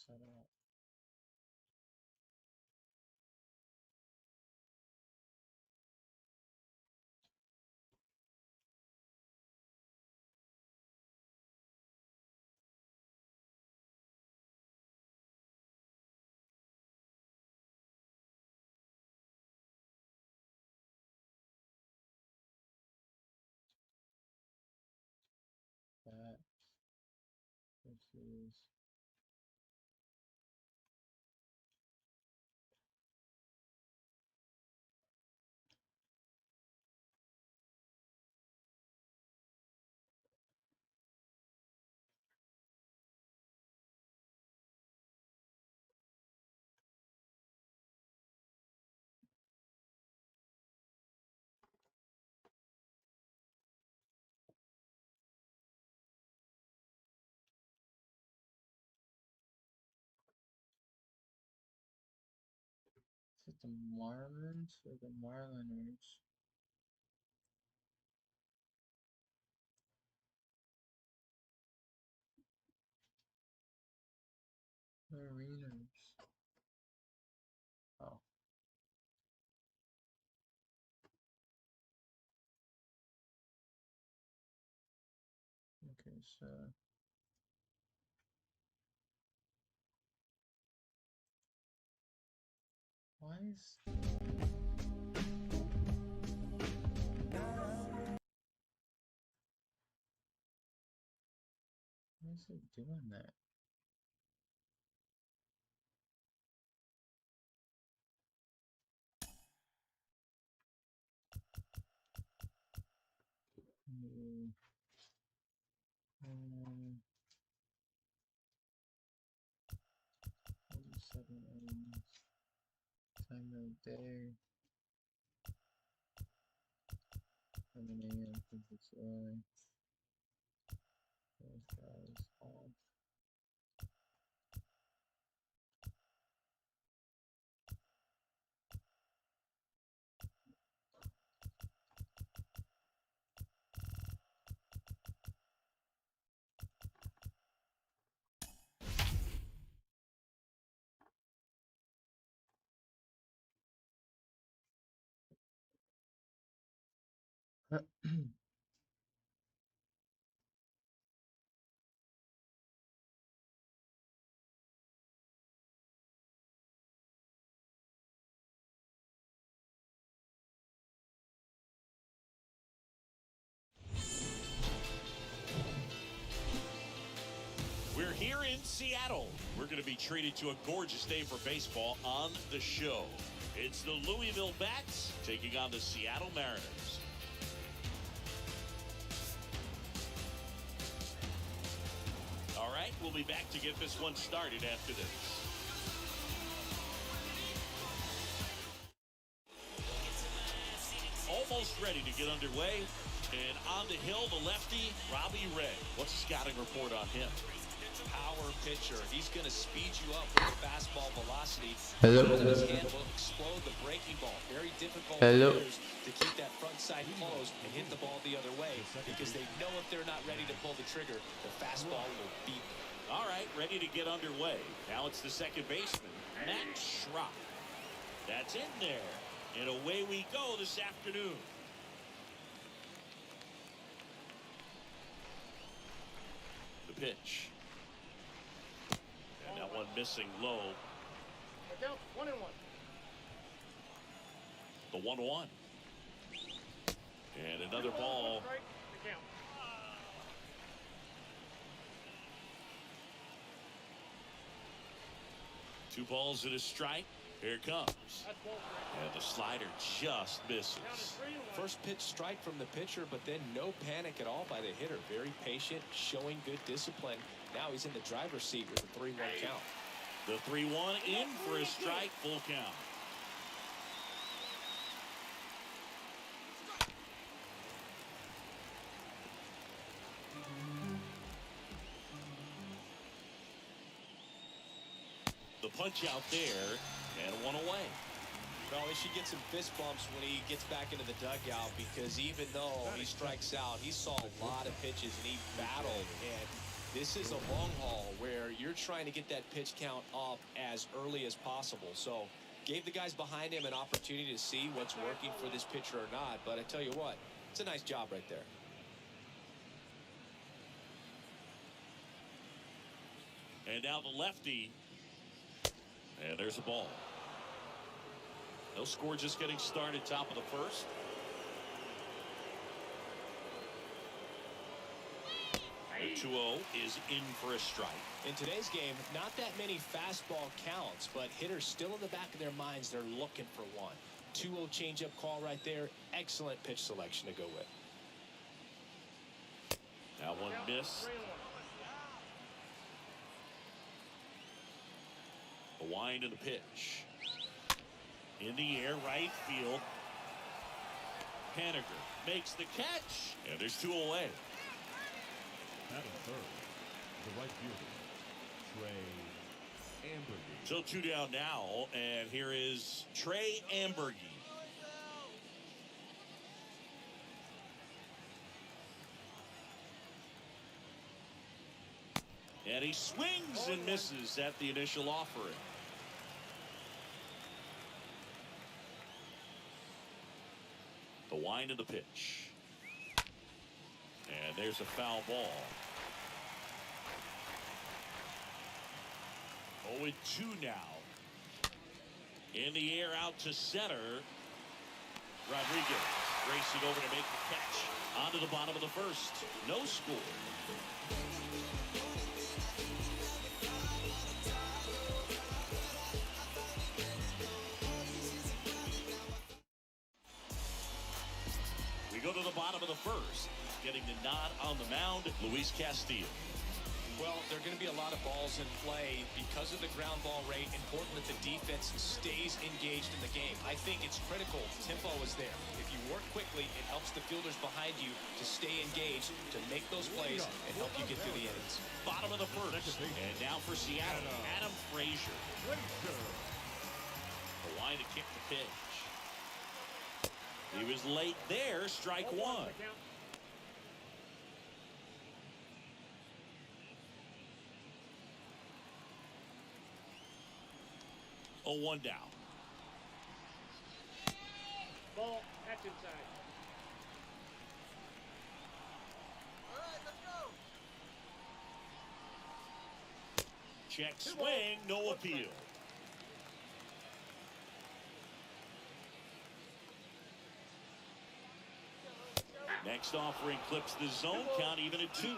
set up. That versus is it the Marlins or the Marliners? Mariners. Oh. Okay, so why is it doing that? Hmm, 47 innings. Time of day. 7 a.m. because it's early. Those guys off. We're here in Seattle. We're going to be treated to a gorgeous day for baseball on the show. It's the Louisville Bats taking on the Seattle Mariners. All right, we'll be back to get this one started after this. Almost ready to get underway. And on the hill, the lefty, Robbie Ray. What's the scouting report on him? Power pitcher. He's going to speed you up with fastball velocity. Hello. His hand will explode the breaking ball. Very difficult Hello. for hitters to keep that front side closed and hit the ball the other way because they know if they're not ready to pull the trigger, the fastball will beat them. All right, ready to get underway. Now it's the second baseman, Matt Schrock. That's in there. And away we go this afternoon. The pitch. And that one missing low. One and one. The 1-1. And another ball. Two balls and a strike. Here it comes. And the slider just misses. First pitch strike from the pitcher, but then no panic at all by the hitter. Very patient, showing good discipline. Now he's in the driver's seat with a 3-1 count. The 3-1 in for a strike, full count. The punch out there, and one away. Well, he should get some fist bumps when he gets back into the dugout because even though he strikes out, he saw a lot of pitches and he battled and This is a long haul where you're trying to get that pitch count up as early as possible. So gave the guys behind him an opportunity to see what's working for this pitcher or not. But I tell you what, it's a nice job right there. And now the lefty. And there's a ball. No score, just getting started, top of the first. The 2-0 is in for a strike. In today's game, not that many fastball counts, but hitters still in the back of their minds, they're looking for one. 2-0 changeup call right there. Excellent pitch selection to go with. That one missed. The wind of the pitch. In the air, right field. Haniger makes the catch. And there's 2 away. Batting third, the right fielder, Trey Amburgey. So 2 down now, and here is Trey Amburgey. And he swings and misses at the initial offering. The wind of the pitch. And there's a foul ball. 0-2 now. In the air out to center. Rodriguez racing over to make the catch. Onto the bottom of the first. No score. We go to the bottom of the first. Getting the nod on the mound, Luis Castillo. Well, there are going to be a lot of balls in play because of the ground ball rate. Important that the defense stays engaged in the game. I think it's critical. Tempo is there. If you work quickly, it helps the fielders behind you to stay engaged, to make those plays, and help you get through the innings. Bottom of the first. And now for Seattle, Adam Frazier. The line to kick the pitch. He was late there. Strike one. 0-1 down. Ball, catch inside. All right, let's go. Check swing, no appeal. Next offering clips the zone count even at 2.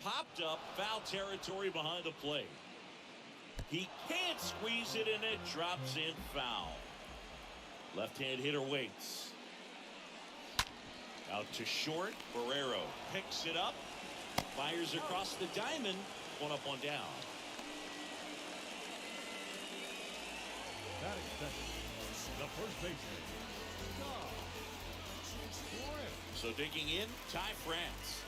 Popped up, foul territory behind the plate. He can't squeeze it, and it drops in foul. Left-hand hitter waits. Out to short. Barrero picks it up. Fires across the diamond. 1 up, 1 down. Batting second, the first baseman, Ty France. So digging in, Ty France.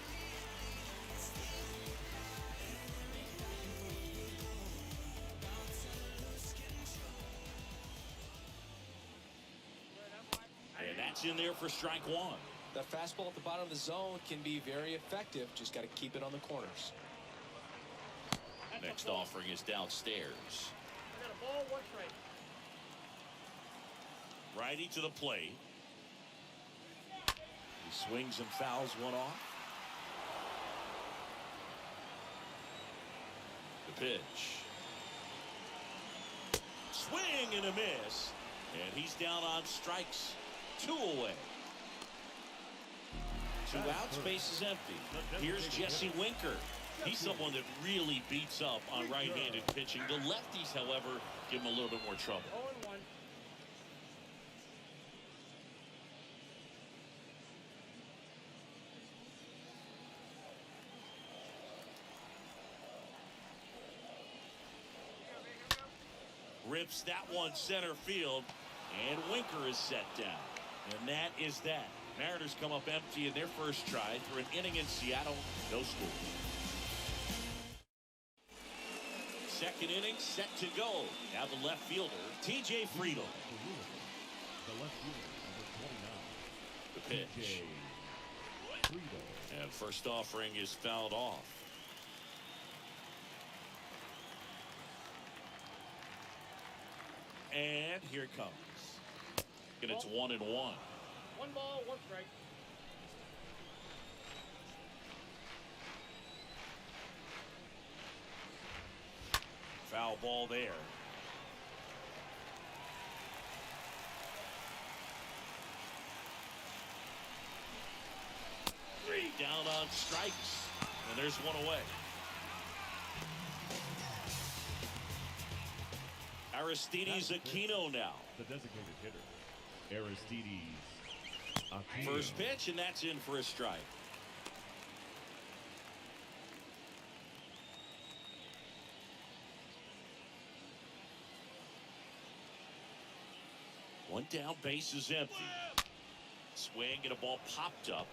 And that's in there for strike 1. That fastball at the bottom of the zone can be very effective. Just got to keep it on the corners. Next offering is downstairs. I got a ball, 1 strike. Righty to the plate. He swings and fouls one off. The pitch. Swing and a miss. And he's down on strikes. 2 away. 2 outs, base is empty. Here's Jesse Winker. He's someone that really beats up on right-handed pitching. The lefties, however, give him a little bit more trouble. 0-1. Rips that one center field, and Winker is set down. And that is that. Mariners come up empty in their first try through an inning in Seattle. No score. Second inning set to go. Now the left fielder, T.J. Friedel. The left fielder, number 29. The pitch. T.J. Friedel. And first offering is fouled off. And here it comes. And it's 1-1. 1 ball, 1 strike. Foul ball there. Three down on strikes. And there's one away. Aristides Aquino now. The designated hitter, Aristides Aquino. First pitch, and that's in for a strike. One down, base is empty. Swing and a ball popped up.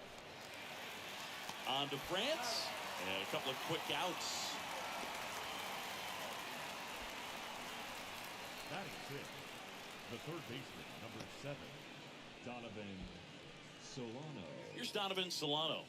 On to France, and a couple of quick outs. Batting fifth, the third baseman, number 7, Donovan Solano. Here's Donovan Solano.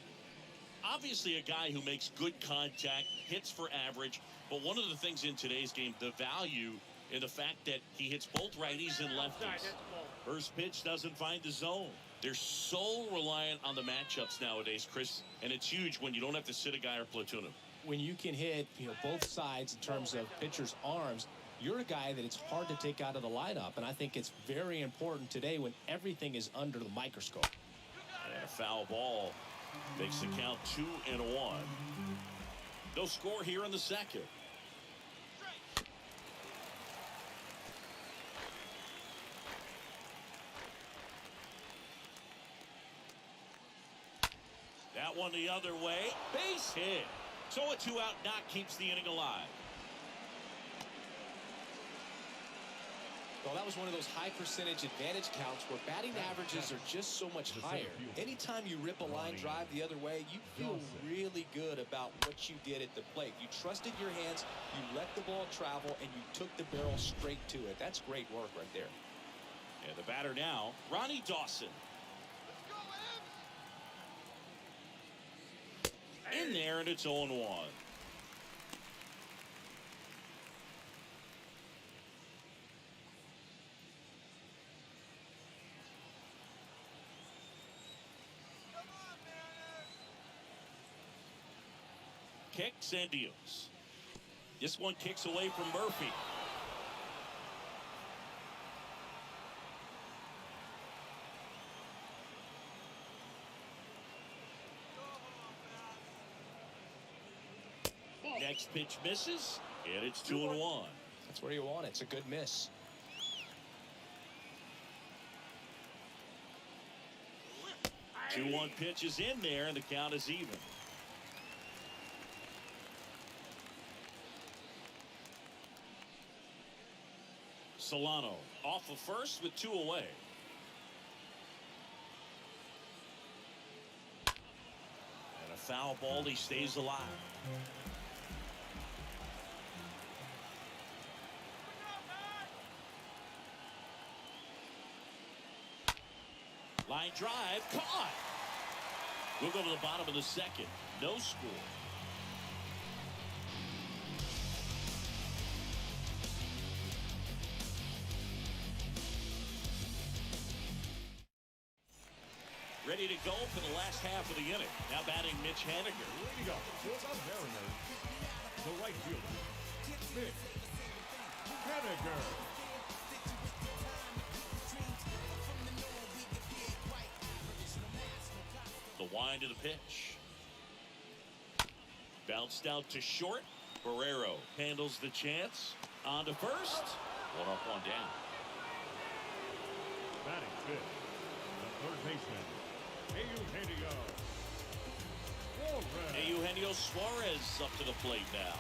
Obviously a guy who makes good contact, hits for average, but one of the things in today's game, the value in the fact that he hits both righties and Outside, lefties. that's the ball. First pitch doesn't find the zone. They're so reliant on the matchups nowadays, Chris, and it's huge when you don't have to sit a guy or platoon him. When you can hit, both sides in terms of pitchers' arms, you're a guy that it's hard to take out of the lineup, and I think it's very important today when everything is under the microscope. And a foul ball makes the count 2-1. No score here in the second. That one the other way. Base hit. So a 2-out knock keeps the inning alive. Well, that was one of those high percentage advantage counts where batting averages are just so much higher. Anytime you rip a line drive the other way, you feel really good about what you did at the plate. You trusted your hands, you let the ball travel, and you took the barrel straight to it. That's great work right there. And the batter now, Ronnie Dawson. Let's go, Ebbs! In there, and it's 0-1. Come on, Mariners! Kicks and deals. This one kicks away from Murphy. Next pitch misses, and it's 2-1. That's where you want it. It's a good miss. Two 2-1 pitch is in there, and the count is even. Solano off of first with 2 away. And a foul ball, he stays alive. Line drive, caught. We'll go to the bottom of the second. No score. Ready to go for the last half of the inning. Now batting Mitch Haniger. Leading up for the Mariners, the right fielder, Mitch Haniger. The wind of the pitch. Bounced out to short. Barrero handles the chance. On to first. 1 up, 1 down. Batting fifth, the third baseman, Eugenio Suarez. Eugenio Suarez up to the plate now.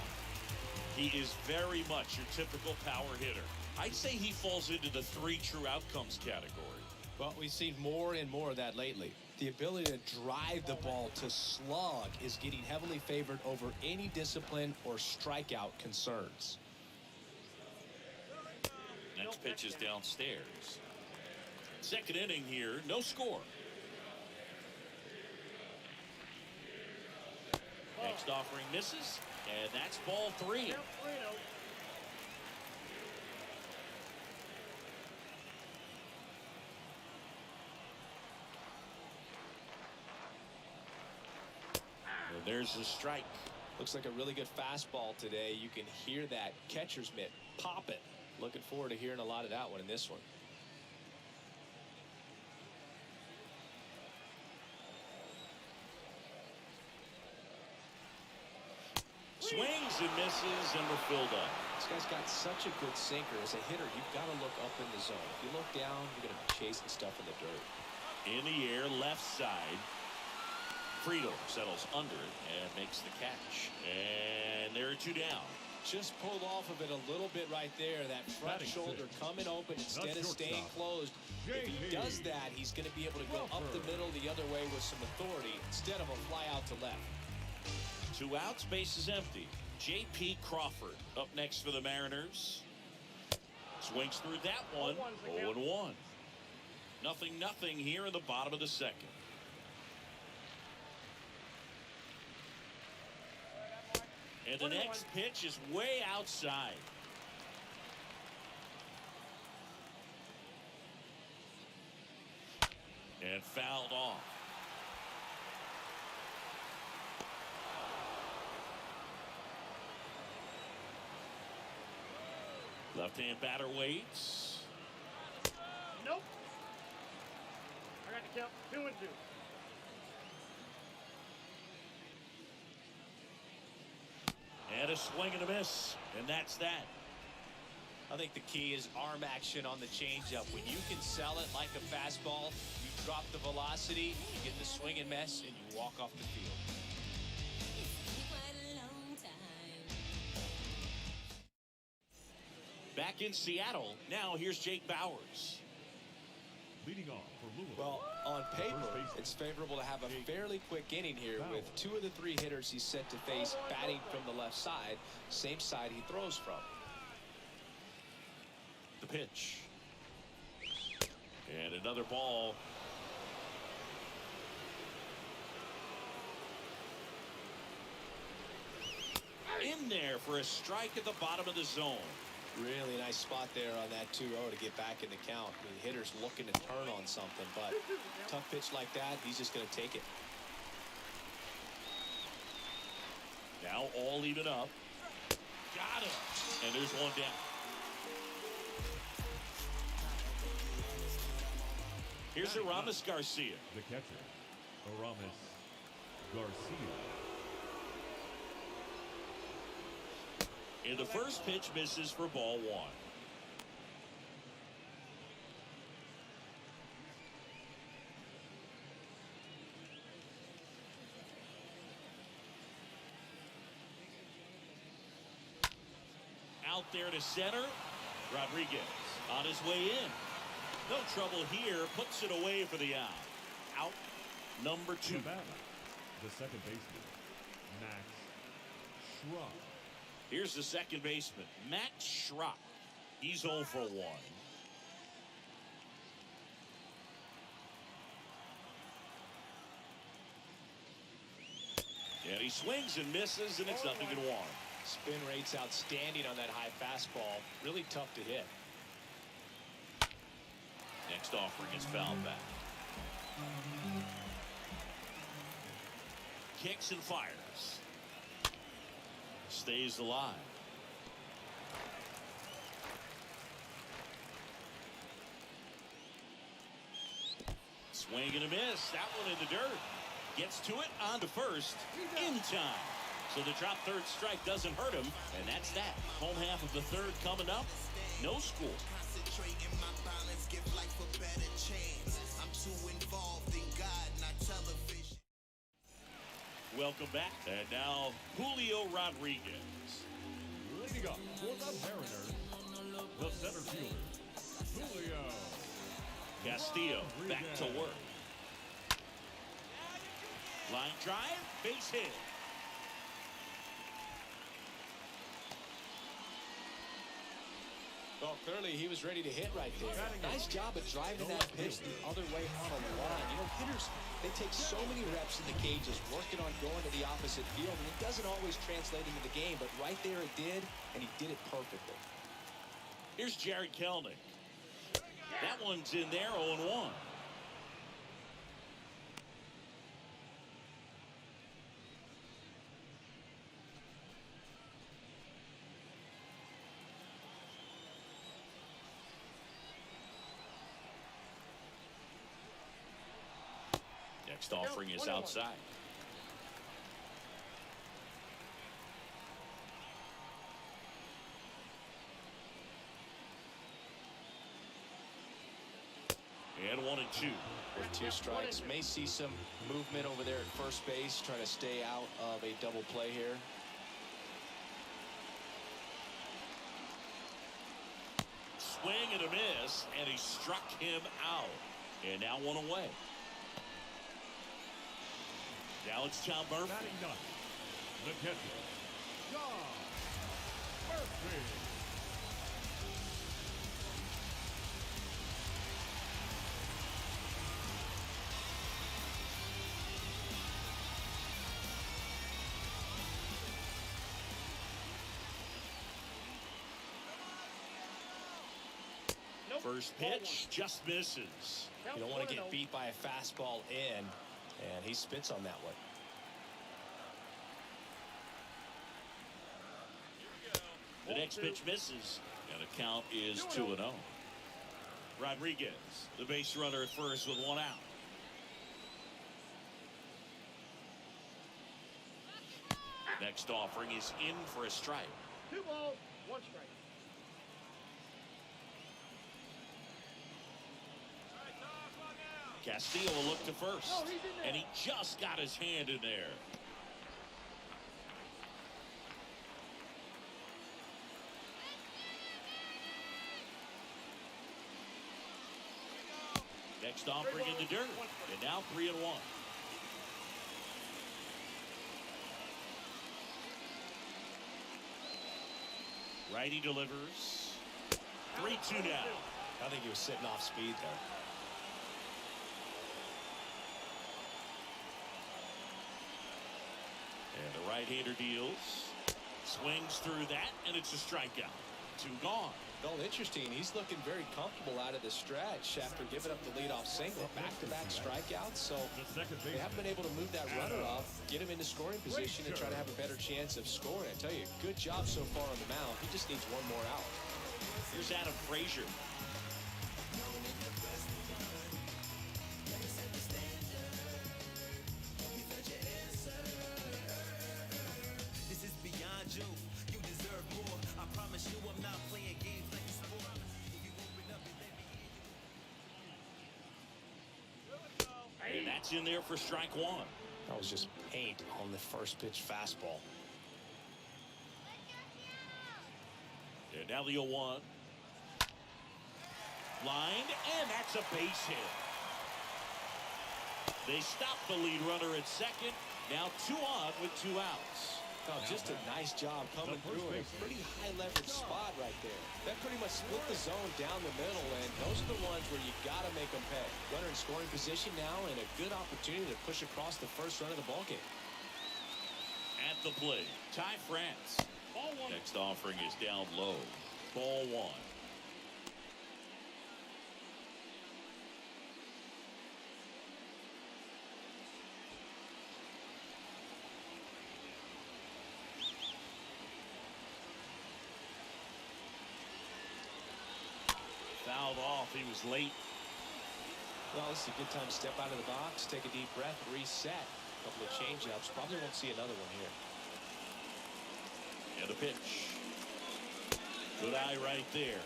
He is very much your typical power hitter. I'd say he falls into the 3 true outcomes category. Well, we've seen more and more of that lately. The ability to drive the ball to slug is getting heavily favored over any discipline or strikeout concerns. Next pitch is downstairs. Second inning here, no score. Next offering misses, and that's ball 3. Yep, 3-0. And there's the strike. Looks like a really good fastball today. You can hear that catcher's mitt pop it. Looking forward to hearing a lot of that one in this one. Swings and misses, and we're filled up. This guy's got such a good sinker. As a hitter, you've got to look up in the zone. If you look down, you're going to be chasing stuff in the dirt. In the air, left side. Friedl settles under it and makes the catch. And there are 2 down. Just pulled off of it a little bit right there. That front Batting shoulder six. coming open instead of shortstop. staying closed. If he J.P. does that, he's going to be able to go up the middle the other way with some authority instead of a fly out to left. 2 outs, base is empty. J.P. Crawford up next for the Mariners. Swings through that one. 0-1. Nothing here in the bottom of the second. And the next pitch is way outside. And fouled off. Left-hand batter waits. Nope. I got to count 2-2. And a swing and a miss. And that's that. I think the key is arm action on the changeup. When you can sell it like a fastball, you drop the velocity, you get the swing and miss, and you walk off the field. Back in Seattle, now here's Jake Bauers. Leading off for Louisville. Well, on paper, First baseman. it's favorable to have a fairly quick inning here with 2 of the 3 hitters he's set to face batting from the left side, same side he throws from. The pitch. And another ball. In there for a strike at the bottom of the zone. Really nice spot there on that 2-0 to get back in the count. The hitter's looking to turn on something, but tough pitch like that, he's just going to take it. Now all even up. Got him. And there's 1 down. Here's Aramis Garcia. The catcher, Aramis Garcia. And the first pitch misses for ball 1. Out there to center. Rodriguez on his way in. No trouble here. Puts it away for the out. Out number 2. The batter, the second baseman, Max Schrock. Here's the second baseman, Max Schrock. He's 0 for 1. And he swings and misses, and it's 0-1. Spin rate's outstanding on that high fastball. Really tough to hit. Next offering is fouled back. Kicks and fires. Stays alive. Swing and a miss. That one in the dirt. Gets to it, on to first, in time. So the drop third strike doesn't hurt him, and that's that. Home half of the third coming up. No score. Concentrating my balance, give life a better chance. I'm too involved in God, not television. Welcome back. And now Julio Rodriguez. Leading up for the Mariners, the center fielder, Julio Castillo back to Rodriguez. work. Line drive, base hit. Well, clearly he was ready to hit right there. Nice job of driving that pitch the other way on the line. You know, hitters, they take so many reps in the cages working on going to the opposite field, and it doesn't always translate into the game, but right there it did, and he did it perfectly. Here's Jared Kelnick. That one's in there, 0-1. Next offering is outside. And 1-2. With 2 strikes, may see some movement over there at first base, trying to stay out of a double play here. Swing and a miss, and he struck him out. And now 1 away. Now it's Tom Murphy. Batting ninth, the catcher, John Murphy. Nope. First pitch just misses. You don't want to get beat by a fastball in, and he spits on that one. The next pitch misses, and the count is 2-0. Rodriguez, the base runner at first with 1 out. Next offering is in for a strike. 2 balls, 1 strike. Castillo will look to first, No, he's in there. and he just got his hand in there. Next offering in the dirt, and now 3-1. Righty delivers. 3-2 now. I think he was sitting off speed there. And the right-hander deals. Swings through that, and it's a strikeout. 2 gone. Well, interesting. He's looking very comfortable out of the stretch after giving up the leadoff single. Back-to-back strikeouts, so The second they haven't been able to move that runner up, get him into scoring position, and try to have a better chance of scoring. I tell you, good job so far on the mound. He just needs 1 more out. Here's Adam Frazier. This is beyond you. You deserve more. I promise you I'm not playing games like a sport. If you open up and let me And that's in there for strike 1. That was just paint on the first pitch fastball. And now the 0-1. Lined, and that's a base hit. They stop the lead runner at second. Now 2 on with 2 outs. Oh, just a nice job coming through in a pretty high leverage spot right there. That pretty much split the zone down the middle, and those are the ones where you got to make them pay. Runner in scoring position now, and a good opportunity to push across the first run of the ballgame. At the plate, Ty France. Next offering is down low. Ball 1. Fouled off. He was late. Well, this is a good time to step out of the box, take a deep breath, reset. A couple of change-ups. Probably won't see another one here. And a pitch. Good eye right there.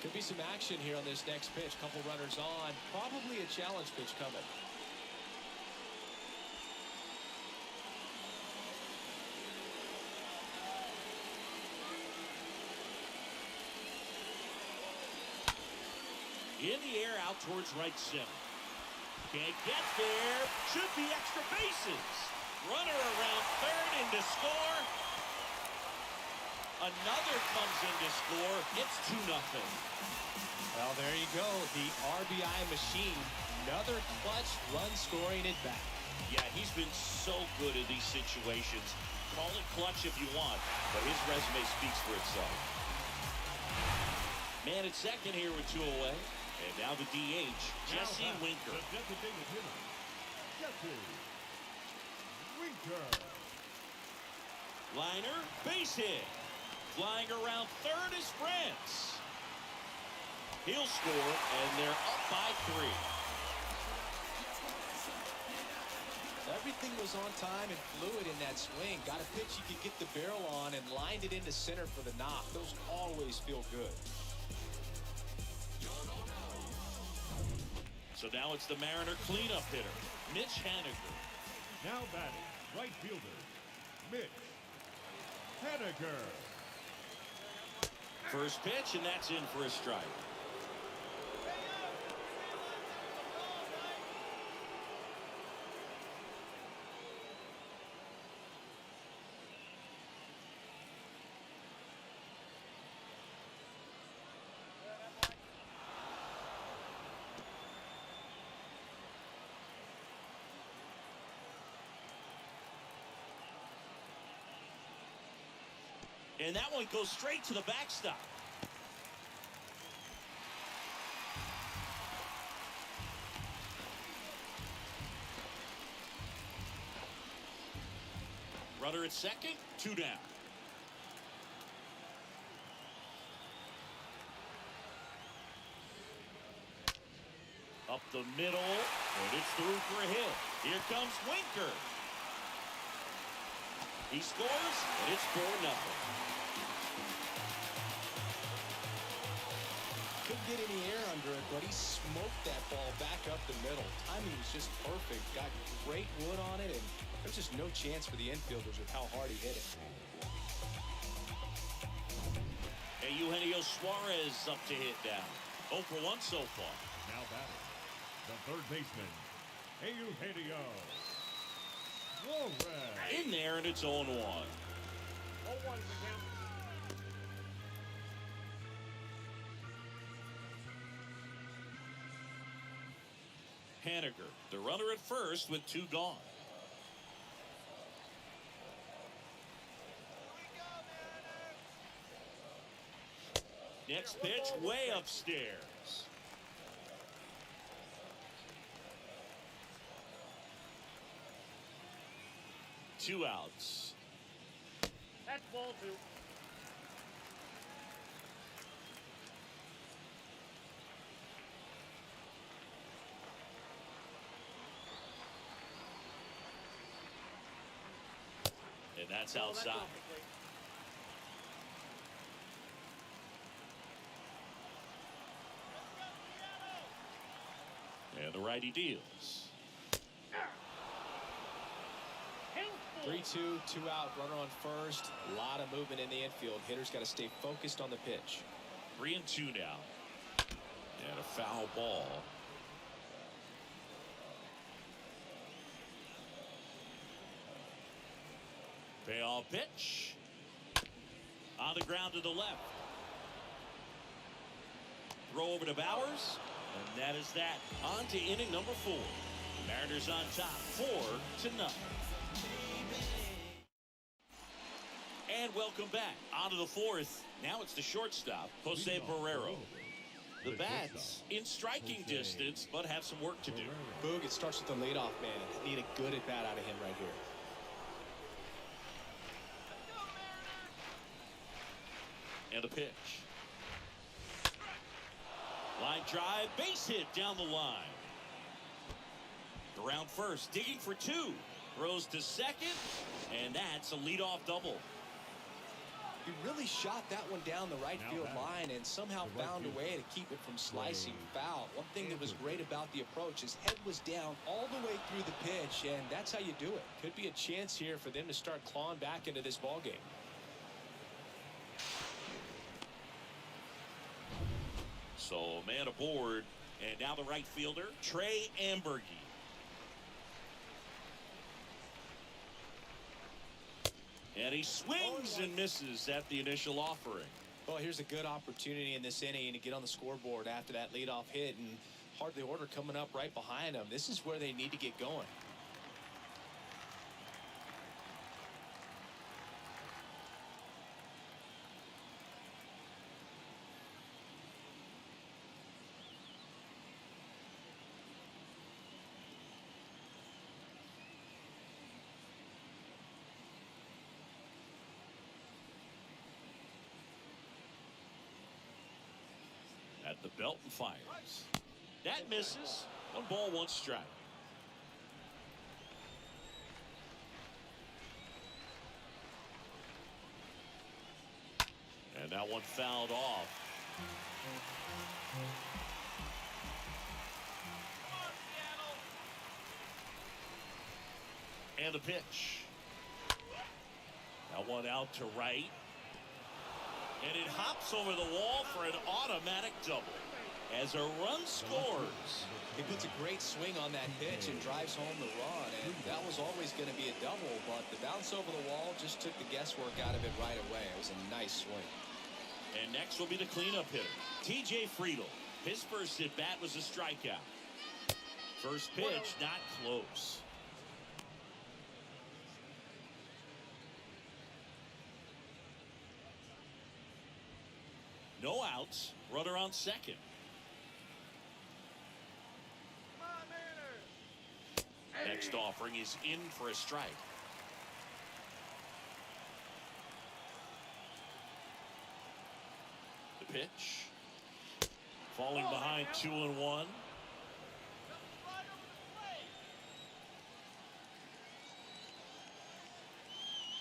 Could be some action here on this next pitch. Couple runners on. Probably a challenge pitch coming. In the air out towards right center. Can't get there. Should be extra bases. Runner around third and to score. Another comes in to score. It's 2-0. Well, there you go. The RBI machine. Another clutch run scoring at bat. Yeah, he's been so good in these situations. Call it clutch if you want, but his resume speaks for itself. Man at second here with 2 away. And now the DH, Jesse Winker. The designated hitter, Jesse Winker. Liner, base hit. Flying around third is France. He'll score, and they're up by 3. Everything was on time and fluid in that swing. Got a pitch you could get the barrel on and lined it into center for the knock. Those always feel good. So now it's the Mariner cleanup hitter, Mitch Haniger. Now batting, right fielder, Mitch Haniger. First pitch, and that's in for a strike. And that one goes straight to the backstop. Runner at second, 2 down. Up the middle, and it's through for a hit. Here comes Winker. He scores, and it's 4-0. Couldn't get any air under it, but he smoked that ball back up the middle. Timing was just perfect. Got great wood on it, and there's just no chance for the infielders with how hard he hit it. And Eugenio Suarez up to hit down. 0 for 1 so far. Now batting, the third baseman, Eugenio Suarez. In there, and it's 0-1. 0-1 again. Haniger, the runner at first with 2 gone. Next pitch, way upstairs. Two outs. That's ball 2. And that's Oh, that's outside. incomplete. And the righty deals. 3-2, 2 out, runner on first. A lot of movement in the infield. Hitter's got to stay focused on the pitch. 3-2 now. And a foul ball. Payoff pitch. On the ground to the left. Throw over to Bowers. And that is that. On to inning number 4. Mariners on top, 4-0. And welcome back. On to the 4th. Now it's the shortstop, Jose Barrero. The bats in striking distance, but have some work to do. Boog, it starts with the leadoff man. Need a good at bat out of him right here. And a pitch. Line drive, base hit down the line. Around first, digging for 2. Throws to second, and that's a leadoff double. He really shot that one down the right Now field batting, line and somehow the right found a fielder, way to keep it from slicing foul. One thing that was great about the approach, his head was down all the way through the pitch, and that's how you do it. Could be a chance here for them to start clawing back into this ball game. So man aboard, and now the right fielder, Trey Ambergy. And he swings and misses at the initial offering. Well, here's a good opportunity in this inning to get on the scoreboard after that leadoff hit, and hardly order coming up right behind them. This is where they need to get going. At the belt and fires. That misses. 1 ball, 1 strike. And that one fouled off. And the pitch. That one out to right. And it hops over the wall for an automatic double as a run scores. He puts a great swing on that pitch and drives home the run, and that was always going to be a double, but the bounce over the wall just took the guesswork out of it right away. It was a nice swing. And next will be the cleanup hitter, TJ Friedl. His first at bat was a strikeout. First pitch not close. No outs, runner on second. Come on, Mariners. Next offering is in for a strike. The pitch. Falling behind 2-1. Just slide over the plate.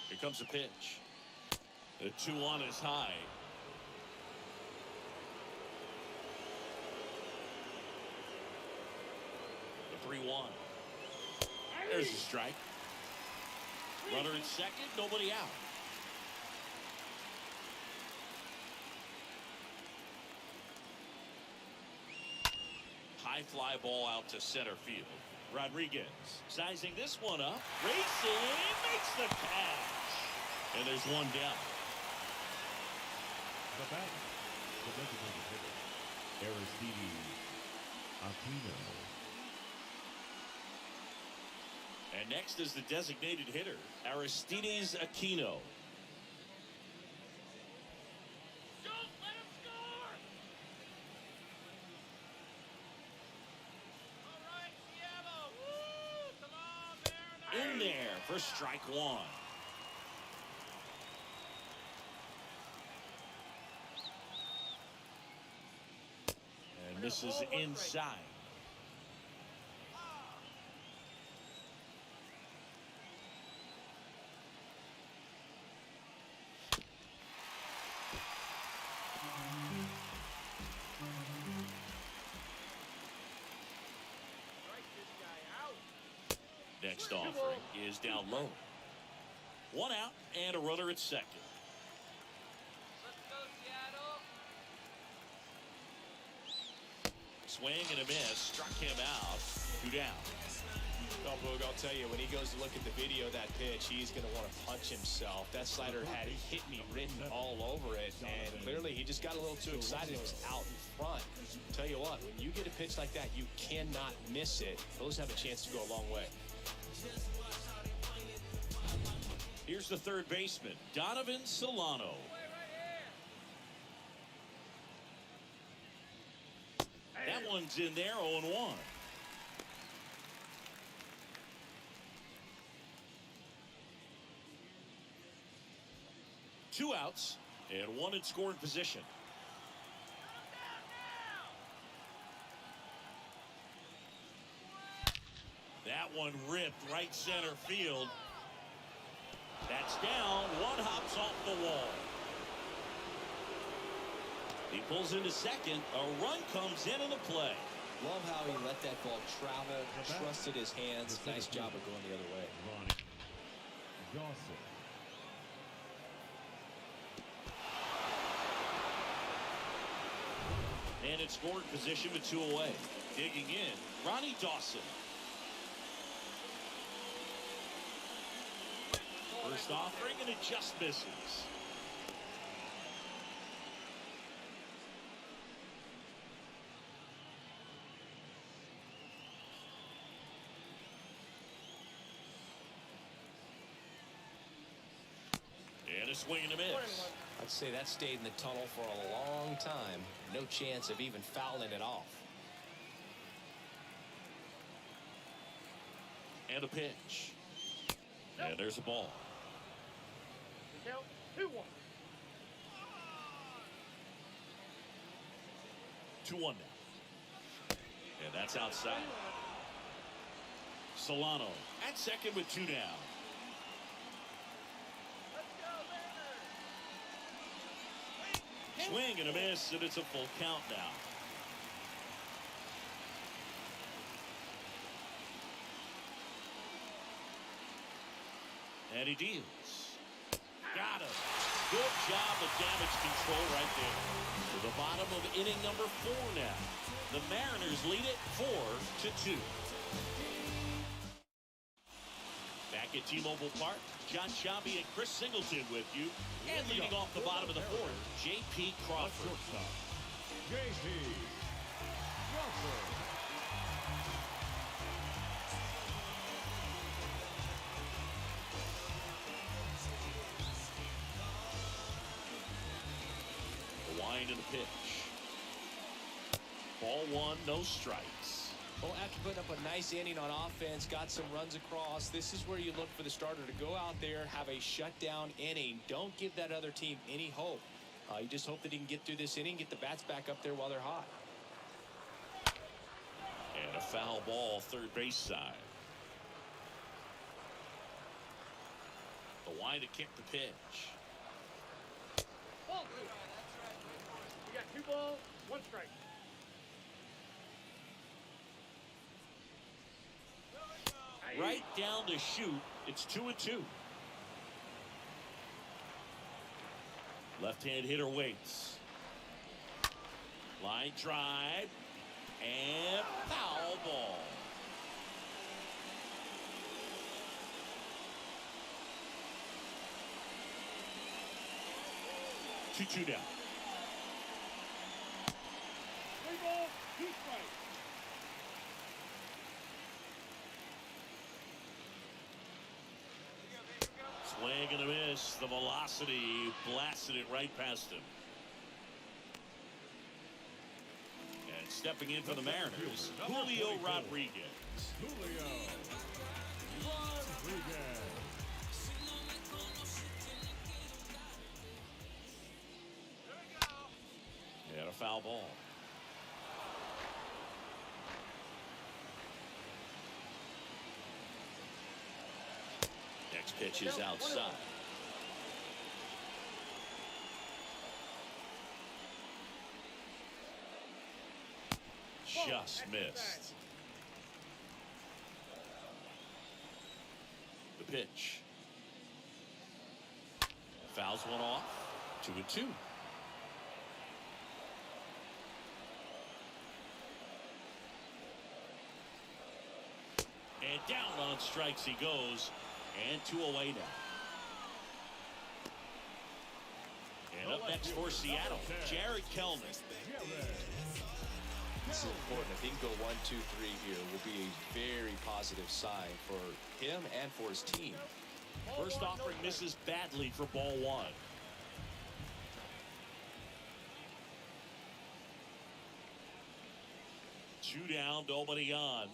Here comes a pitch. The 2-1 is high. The 3-1. There's a strike. Runner at second, nobody out. High fly ball out to center field. Rodriguez sizing this one up. Racing, makes the catch. And there's one down. The batter, the designated hitter, Aristides Aquino. And next is the designated hitter, Aristides Aquino. Don't let him score! All right, Seattle. Woo! Come on, Mariners. In there for strike one. And this is inside. Strike this guy out. Next offering is down low. 1 out and a runner at second. Let's go, Seattle. Swing and a miss. Struck him out. 2 down. Well, Boog, I'll tell you, when he goes to look at the video of that pitch, he's going to want to punch himself. That slider had hit me written all over it, and clearly he just got a little too excited. It was out in front. Tell you what, when you get a pitch like that, you cannot miss it. Those have a chance to go a long way. Here's the third baseman, Donovan Solano. That one's in there, 0-1. Two outs and one in scoring position. That one ripped right center field. That's down. One hops off the wall. He pulls into second. A run comes in the play. Love how he let that ball travel, trusted his hands. Nice job of going the other way. Ronnie Dawson. And it's scored position with 2 away. Digging in, Ronnie Dawson. First First offering, and it just misses. And a swing and a miss. I'd say that stayed in the tunnel for a long time. No chance of even fouling it off. And a pitch. And there's a ball. Count 2-1. 2-1 now. And that's outside. Solano at second with 2 down. Let's go, Mariners. Swing and a miss, and it's a full count now. And he deals. Got him. Good job of damage control right there. To the bottom of inning number 4 now. The Mariners lead it 4-2. Back at T-Mobile Park, John Sciambi and Chris Singleton with you. And leading off the bottom of the 4th, J.P. Crawford. Shortstop, J.P. Crawford. The wind and the pitch. Ball 1, no strikes. Well, after putting up a nice inning on offense, got some runs across, this is where you look for the starter to go out there, have a shutdown inning. Don't give that other team any hope. You just hope that he can get through this inning, get the bats back up there while they're hot. And a foul ball, third base side. The wind to kick the pitch. Ball 2. We got 2 balls, 1 strike. Right down to shoot. It's 2-2. Left-hand hitter waits. Line drive. And foul ball. Two down. 3 balls, 2 strikes. Swing and a miss. The velocity blasted it right past him. And stepping in for the Mariners, Julio Rodriguez. Julio Rodriguez. And a foul ball. Next pitch is outside. Just missed. The pitch. Fouls one off. 2-2. And down on strikes he goes. And 2 away now. And up next for Seattle, Jared Kellner. This is important. If he can go 1, 2, 3 here, will be a very positive sign for him and for his team. First offering misses badly for ball 1. Two down, nobody on.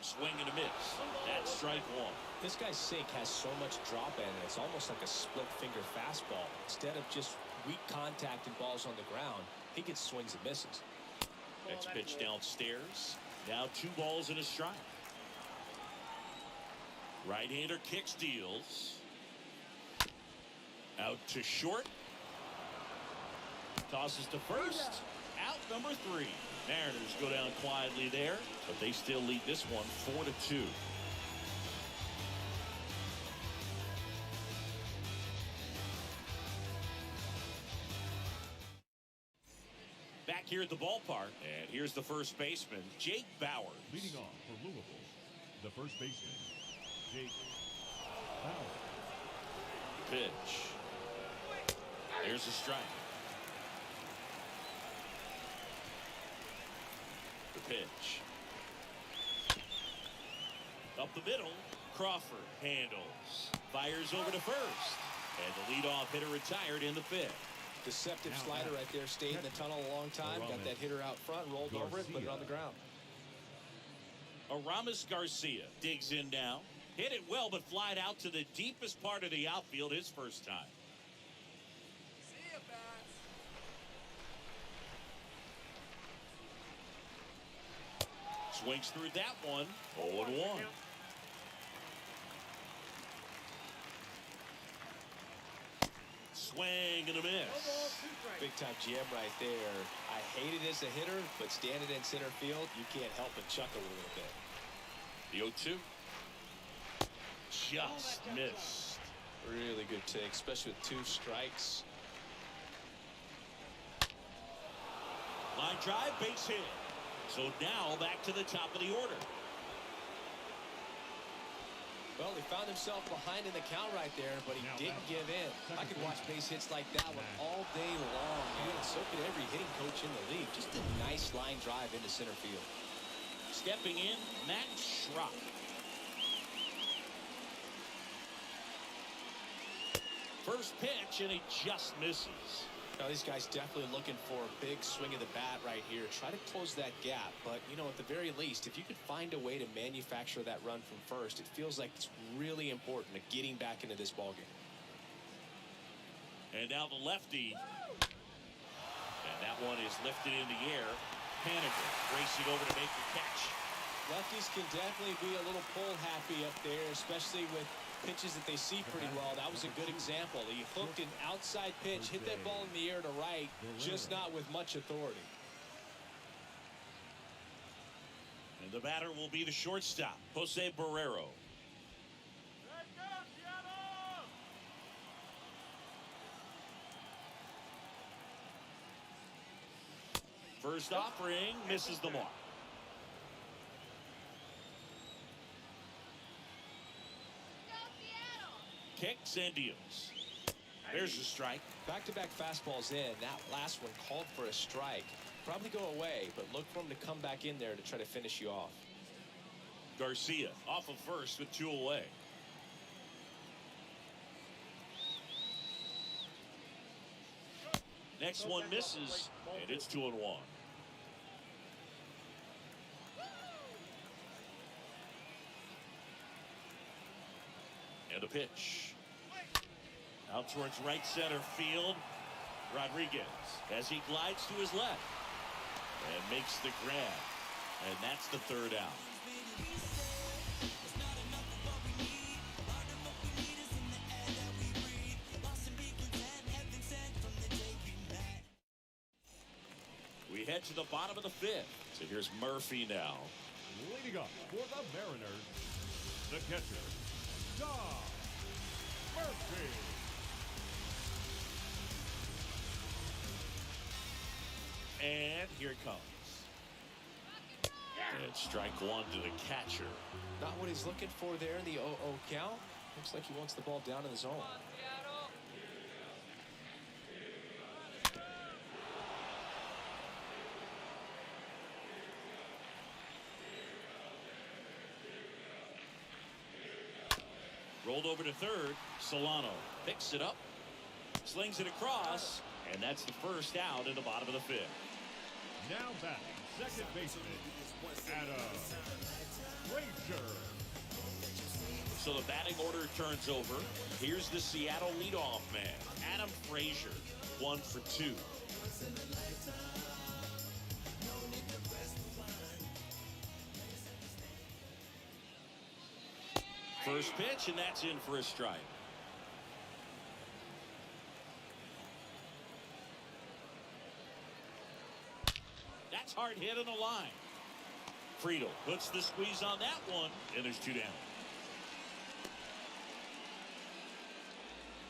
Swing and a miss. That's strike 1. This guy's sink has so much drop in it. It's almost like a split finger fastball. Instead of just weak contact and balls on the ground, he gets swings and misses. Next pitch downstairs. Now 2 balls and a strike. Right-hander kicks, deals. Out to short. Tosses to first. Out number 3. Mariners go down quietly there, but they still lead this one 4-2. Back here at the ballpark, and here's the first baseman, Jake Bauers. Leading off for Louisville, the first baseman, Jake Bauers. pitch. There's a strike. The pitch. Up the middle. Crawford handles. Fires over to first. And the leadoff hitter retired in the fifth. Deceptive slider right there. Stayed in the tunnel a long time. Got that hitter out front. Rolled over it. Put it on the ground. Aramis Garcia digs in now. Hit it well, but flied out to the deepest part of the outfield his first time. See ya, Bats. Swings through that one. 0-1. Swing and a miss. Big time jam right there. I hate it as a hitter, but standing in center field, you can't help but chuckle a little bit. The 0-2. Just missed. Really good take, especially with 2 strikes. Line drive, base hit. So now back to the top of the order. Well, he found himself behind in the count right there, but he didn't give in. I could watch base hits like that one all day long, man. And so could every hitting coach in the league. Just a nice line drive into center field. Stepping in, Matt Schrock. First pitch, and he just misses. Now, these guys definitely looking for a big swing of the bat right here. Try to close that gap. But, you know, at the very least, if you could find a way to manufacture that run from first, it feels like it's really important to getting back into this ballgame. And now the lefty. And that one is lifted in the air. Haniger racing over to make the catch. Lefties can definitely be a little pull happy up there, especially with pitches that they see pretty well. That was a good example. He hooked an outside pitch, hit that ball in the air to right, just not with much authority. And the batter will be the shortstop, Jose Barrero. Let's go, Seattle! First offering misses the mark. Kicks and deals. There's a strike. Back-to-back fastballs in. That last one called for a strike. Probably go away, but look for him to come back in there to try to finish you off. Garcia off of first with 2 away. Next one misses, and it's 2-1. And a pitch. Out towards right center field. Rodriguez as he glides to his left. And makes the grab. And that's the 3rd out. We head to the bottom of the 5th. So here's Murphy now. Leading up for the Mariners, the catcher, Dom Murphy. And here it comes. And strike 1 to the catcher. Not what he's looking for there in the 0-0 count. Looks like he wants the ball down in the zone. Rolled over to third. Solano picks it up, slings it across, and that's the first out in the bottom of the 5th. Now batting second baseman, Adam Frazier. So the batting order turns over. Here's the Seattle leadoff man, Adam Frazier, 1 for 2. First pitch, and that's in for a strike. That's hard hit on the line. Friedel puts the squeeze on that one, and there's 2 down.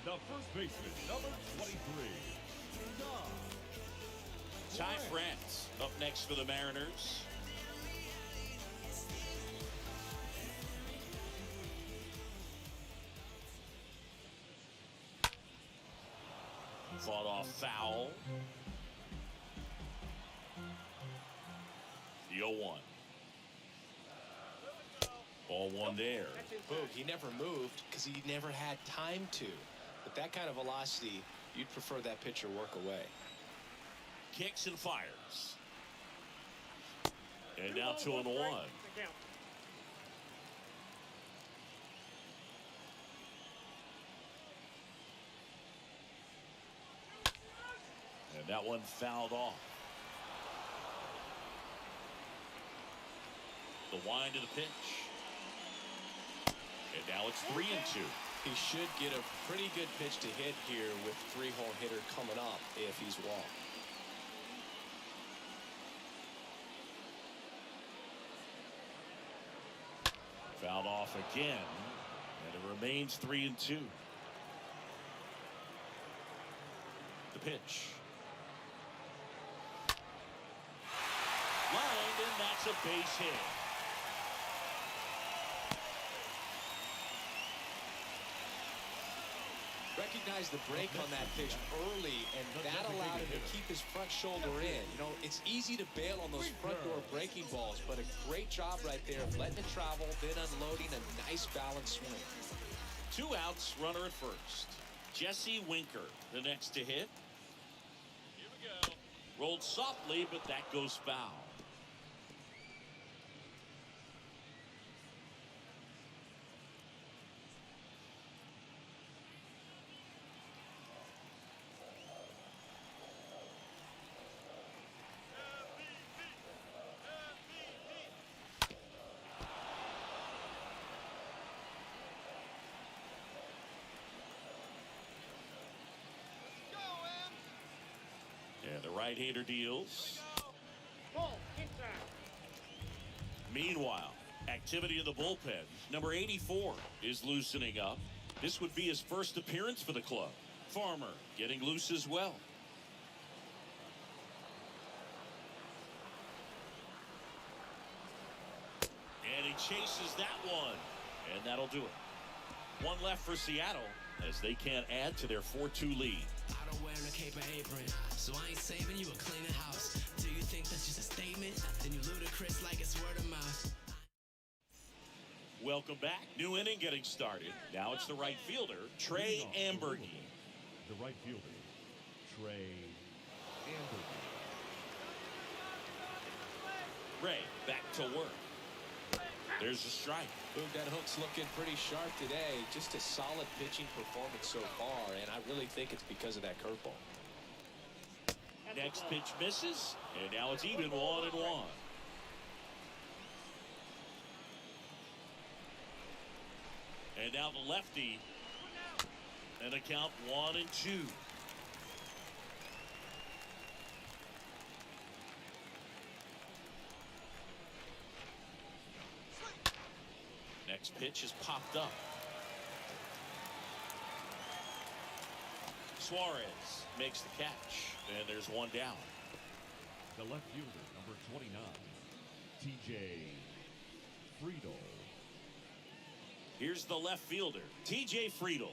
The first baseman, number 23, Ty France up next for the Mariners. Fought off foul. The 0-1. Ball one there. Boog, he never moved because he never had time to. With that kind of velocity, you'd prefer that pitcher work away. Kicks and fires. And now 2-1. And that one fouled off. The wind of the pitch. And now it's 3-2. He should get a pretty good pitch to hit here with 3-hole hitter coming up if he's walked. Fouled off again. And it remains 3-2. The pitch. Lined, and that's a base hit. Recognized the break on that pitch early, and that allowed him to keep his front shoulder in. You know, it's easy to bail on those front door breaking balls, but a great job right there of letting it travel, then unloading a nice balanced swing. 2 outs, runner at first. Jesse Winker, the next to hit. Here we go. Rolled softly, but that goes foul. And the right-hander deals. Ball inside. Meanwhile, activity in the bullpen. Number 84 is loosening up. This would be his first appearance for the club. Farmer getting loose as well. And he chases that one. And that'll do it. One left for Seattle as they can't add to their 4-2 lead. I don't wear a cape or apron, so I ain't saving you a cleaning house. Do you think that's just a statement? Then you ludicrous like it's word of mouth. Welcome back. New inning getting started. Now it's the right fielder, Trey Ambergy. The right fielder, Trey Ambergy. Ray back to work. There's a strike. Boog, that hook's looking pretty sharp today. Just a solid pitching performance so far, and I really think it's because of that curveball. Next pitch misses, and now it's even 1-1. And now the lefty, and a count 1-2. Next pitch is popped up. Suarez makes the catch, and there's one down. The left fielder, number 29, TJ Friedel. Here's the left fielder, TJ Friedel.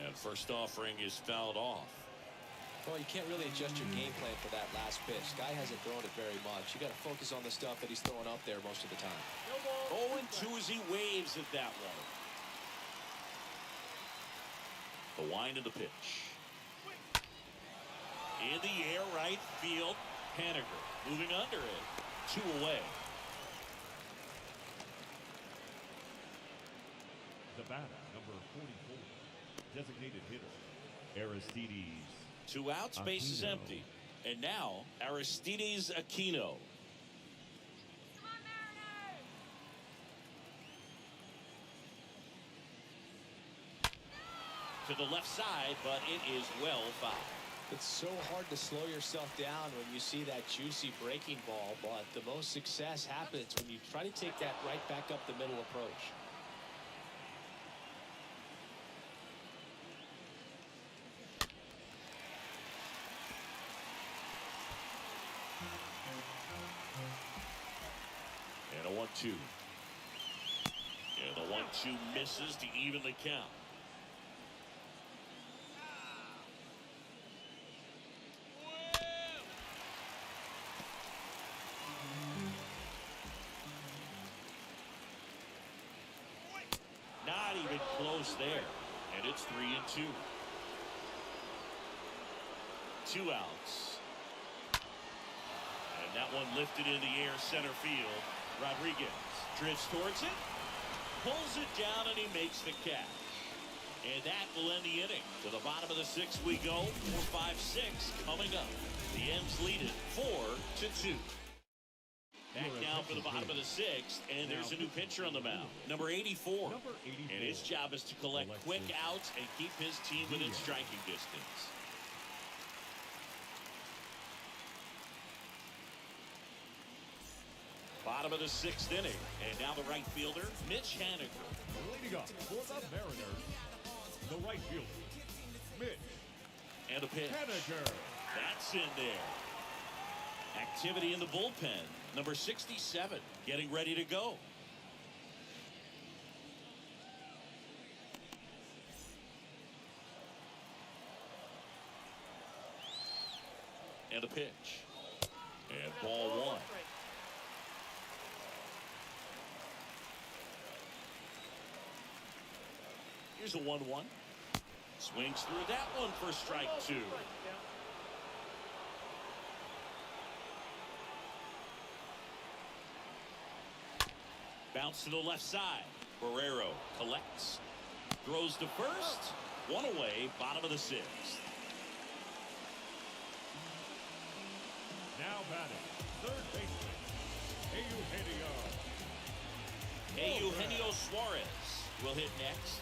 And first offering is fouled off. Well, you can't really adjust your game plan for that last pitch. Guy hasn't thrown it very much. You got to focus on the stuff that he's throwing up there most of the time. 0-2 as he waves at that one. The wind of the pitch. In the air, right field. Haniger moving under it. 2 away. The batter, number 44, designated hitter, Aristides. 2 outs, base is Aquino. empty. And now, Aristides Aquino. To the left side, but it is well fouled. It's so hard to slow yourself down when you see that juicy breaking ball, but the most success happens when you try to take that right back up the middle approach. And a 1-2. And the 1-2 misses to even the count. Not even close there. And it's 3-2. 2 outs. And that one lifted in the air center field. Rodriguez drifts towards it, pulls it down, and he makes the catch. And that will end the inning. To the bottom of the 6th we go. 4-5-6 coming up. The M's lead it 4-2. Back now for the bottom of the 6th, and there's a new pitcher on the mound, number 84. And his job is to collect quick outs and keep his team within striking distance. Bottom of the 6th inning, and now the right fielder, Mitch Haniger. Leading up for the Mariners, the right fielder, Mitch. And a pitch. Haniger. That's in there. Activity in the bullpen. Number 67 getting ready to go. And a pitch. And ball 1. Here's a 1-1. Swings through that one for strike 2. Bounce to the left side. Barrero collects. Throws to first. 1 away. Bottom of the 6th. Now batting, third baseman, Eugenio. Eugenio Suarez will hit next.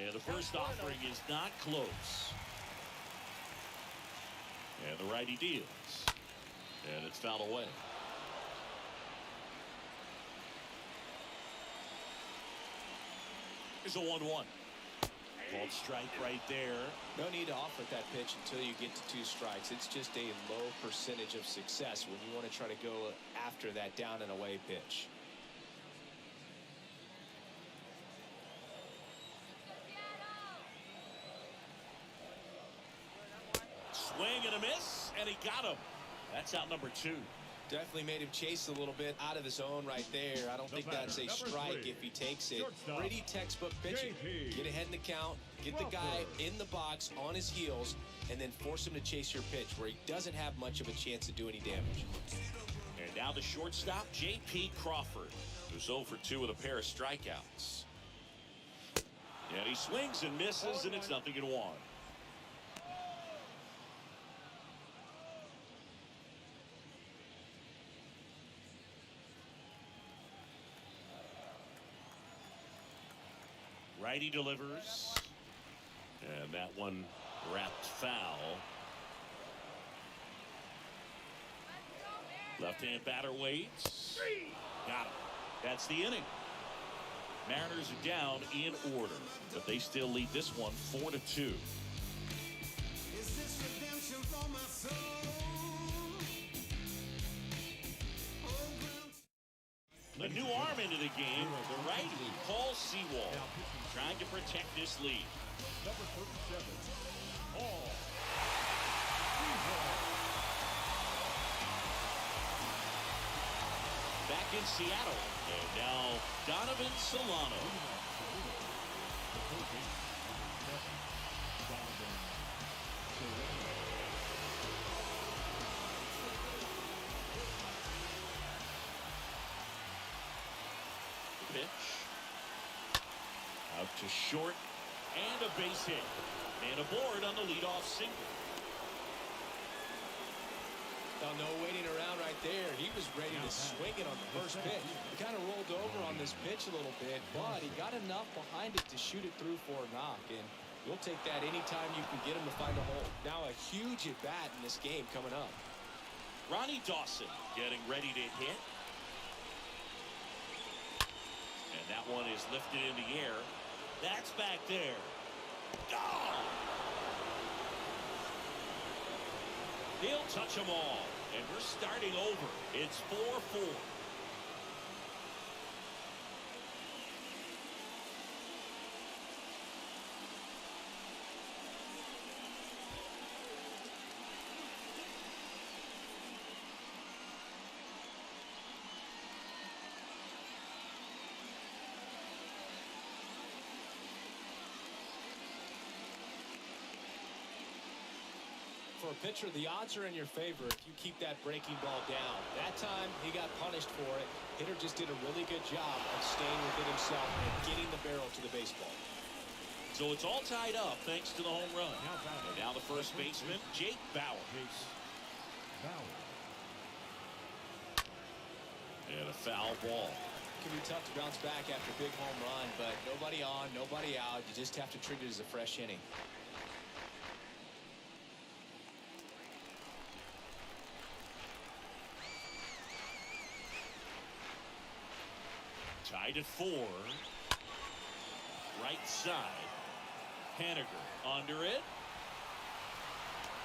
And the first offering is not close. And the righty deals. And it's fouled away. Here's a 1-1. Called strike right there. No need to offer that pitch until you get to 2 strikes. It's just a low percentage of success when you want to try to go after that down and away pitch. Swing and a miss, and he got him. That's out number 2. Definitely made him chase a little bit out of his zone right there. I don't think that's a strike if he takes it. Pretty textbook pitching. Get ahead in the count, get the guy in the box on his heels, and then force him to chase your pitch where he doesn't have much of a chance to do any damage. And now the shortstop, J.P. Crawford, who's 0 for 2 with a pair of strikeouts. And he swings and misses, and it's 0-1. Righty delivers. And that one wrapped foul. Left-hand batter waits. Got him. That's the inning. Mariners are down in order, but they still lead this one 4-2. A new arm into the game, the righty, Paul Sewald, trying to protect this lead. Number 37, Paul. Back in Seattle, and now Donovan Solano. Pitch out to short, and a base hit, and a board on the leadoff single. Now, no waiting around right there. He was ready to swing it on the first pitch. He kind of rolled over on this pitch a little bit, but he got enough behind it to shoot it through for a knock, and you'll take that anytime you can get him to find a hole. Now a huge at bat in this game coming up. Ronnie Dawson getting ready to hit. And that one is lifted in the air. That's back there. Gone! He'll touch them all. And we're starting over. It's 4-4. For a pitcher, the odds are in your favor if you keep that breaking ball down. That time, he got punished for it. Hitter just did a really good job of staying within himself and getting the barrel to the baseball. So it's all tied up thanks to the home run. And now the first baseman, Jake Bauer. And a foul ball. It can be tough to bounce back after a big home run, but nobody on, nobody out. You just have to treat it as a fresh inning. Tied at 4. Right side. Haniger under it.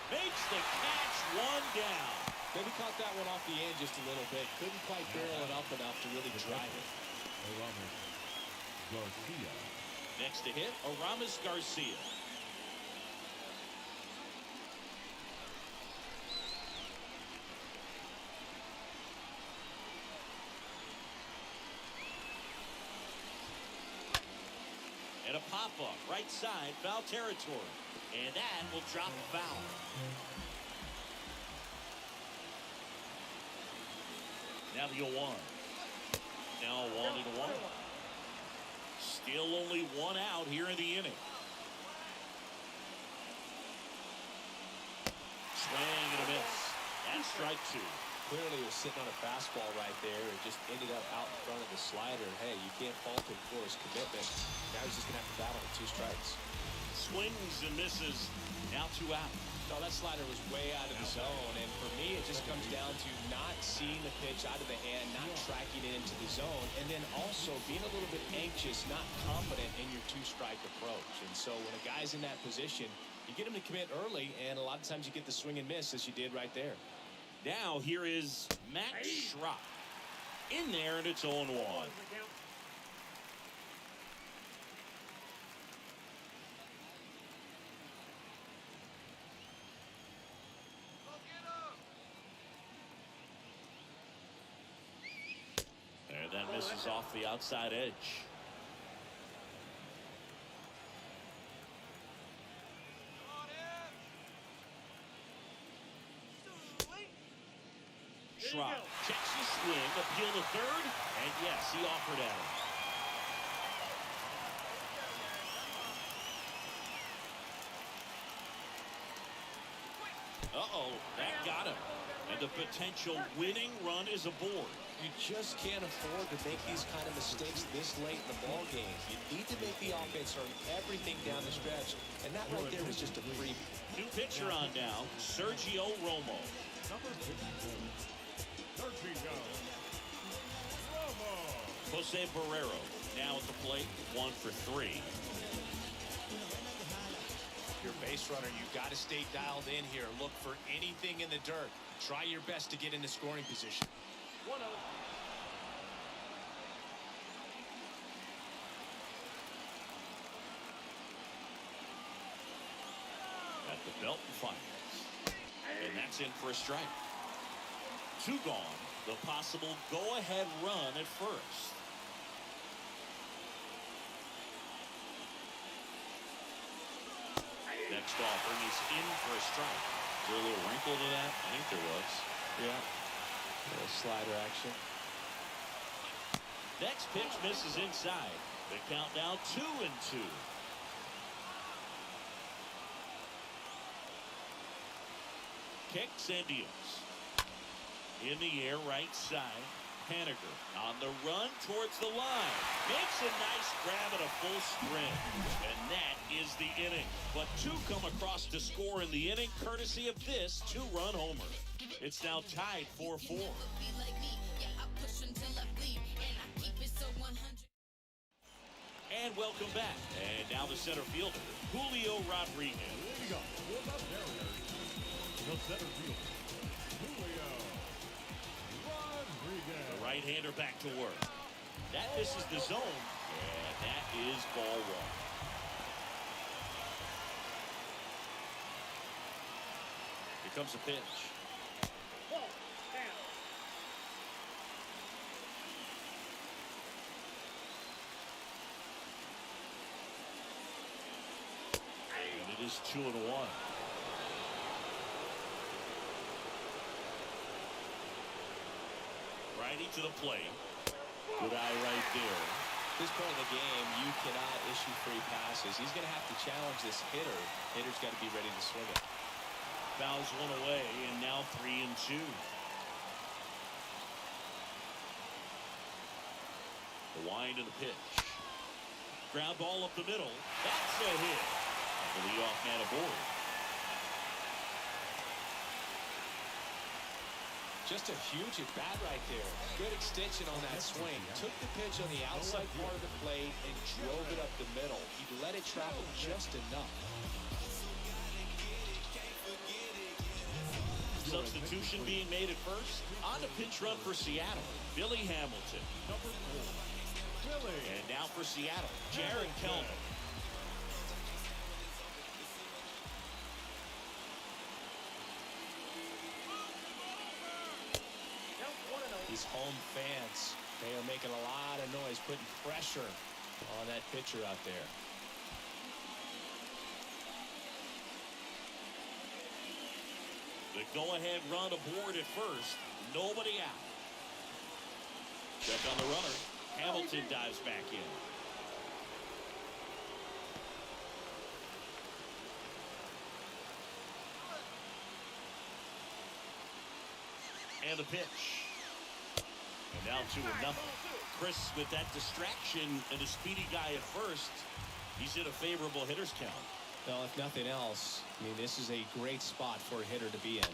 Makes the catch, one down. Maybe caught that one off the end just a little bit. Couldn't quite barrel it up enough to really drive it. Garcia. Next to hit, Aramis Garcia. And a pop-up, right side, foul territory. And that will drop a foul. Now the 0-1. Now 1-1. Still only one out here in the inning. Swing and a miss. That's strike 2. Clearly was sitting on a fastball right there and just ended up out in front of the slider. Hey, you can't fault him for his commitment. Now he's just going to have to battle with 2 strikes. Swings and misses. Now 2 out. No, that slider was way out of the zone, and for me, it just comes down to not seeing the pitch out of the hand, not tracking it into the zone, and then also being a little bit anxious, not confident in your 2-strike approach. And so when a guy's in that position, you get him to commit early, and a lot of times you get the swing and miss, as you did right there. Now here is Max Schrock. In there, and it's 0-1. And that misses off the outside edge. Schrock checks the swing, appeal to third, and yes, he offered at him. Uh-oh, that got him. And the potential winning run is aboard. You just can't afford to make these kind of mistakes this late in the ball game. You need to make the offense earn everything down the stretch, and that right there was just a freebie. New pitcher on now, Sergio Romo. Number 54. Sergio Romo. Jose Barrero now at the plate, 1 for 3. Your base runner, you got to stay dialed in here. Look for anything in the dirt. Try your best to get into scoring position. 1-0. At the belt and fires. And that's in for a strike. 2 gone. The possible go-ahead run at first. Next offering is in for a strike. Is there a little wrinkle to that? I think there was. Yeah. A little slider action. Next pitch misses inside. The count now 2-2. Kicks and deals. In the air, right side. Haniger on the run towards the line. Makes a nice grab at a full sprint. And that is the inning. But 2 come across to score in the inning, courtesy of this 2-run homer. It's now tied 4-4. And welcome back. And now the center fielder, Julio Rodriguez. Leading up for the Mariners, the center fielder, Julio Rodriguez. The right-hander back to work. That misses the zone, and that is ball one. Here comes a pitch. Ball. Down. And it is 2-1. Righty to the plate. Good eye right there. At this point in the game, you cannot issue free passes. He's going to have to challenge this hitter. Hitter's got to be ready to swing it. Fouls one away, and now 3-2. The wind of the pitch. Ground ball up the middle. That's a hit. The leadoff man aboard. Just a huge at bat right there. Good extension on that swing. Took the pitch on the outside part of the plate and drove it up the middle. He let it travel just enough. Substitution being made at first. On the pinch run for Seattle, Billy Hamilton. Number 4, Billy. And now for Seattle, Jared Kelman. These home fans, they are making a lot of noise, putting pressure on that pitcher out there. The go-ahead run aboard at first. Nobody out. Check on the runner. Hamilton dives back in. And the pitch. And now 2-0. Chris, with that distraction and a speedy guy at first, he's in a favorable hitter's count. Well, if nothing else, I mean, this is a great spot for a hitter to be in.